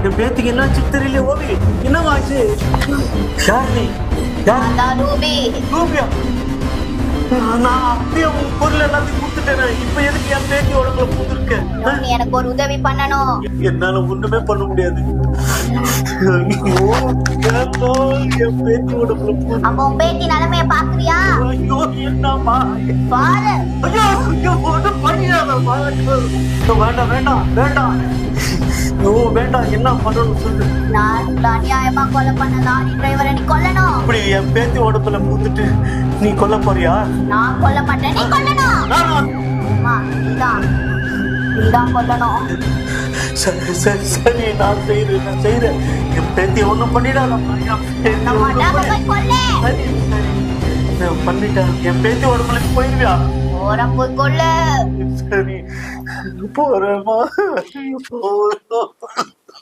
என் பேத்திக்கு என்னாச்சு தெரியல. ஓவி என்னவாச்சு? யார் நீ? யார்? ரூபியா? நான் அப்படியே உன் பொருள் எல்லாத்தையும் கொடுத்துட்டேன். இப்ப எதுக்கு என் பேத்தி உடம்புல பூந்துருக்க? எனக்கு ஒரு உதவி பண்ணணும். என்னால ஒண்ணுமே பண்ண முடியாது. என் பேத்தி உடம்புல பூந்து. அப்ப உன் பேத்தி நிலைமைய பாக்குறியா? ஐயோ என்னம்மா பாரு. ஐயோ ஒன்றும் பண்ணிடாதம்மா. வேண்டாம் வேண்டாம் வேண்டாம். ஐயோ வேண்டாம். என்ன பண்ணணும் சொல்லு. நான் அநியாயமா கொலை பண்ண லாரி டிரைவரை நீ கொல்லணும். இப்படி என் பேத்தி உடம்புல பூந்துட்டு நீ கொல்ல போறியா? நான் கொல்ல மாட்டேன், நீ கொல்லணும். நீதான் கொல்லணும். சரி சரி சரி, நான் செய்யறேன். என் பேத்தி ஒண்ணும் பண்ணிடாதம்மா. சரி சரி பண்ணிட்டேன். என் பேத்தி உடம்புல போயிருவியா? போய் கொல்லு. சரி போறேம்மா.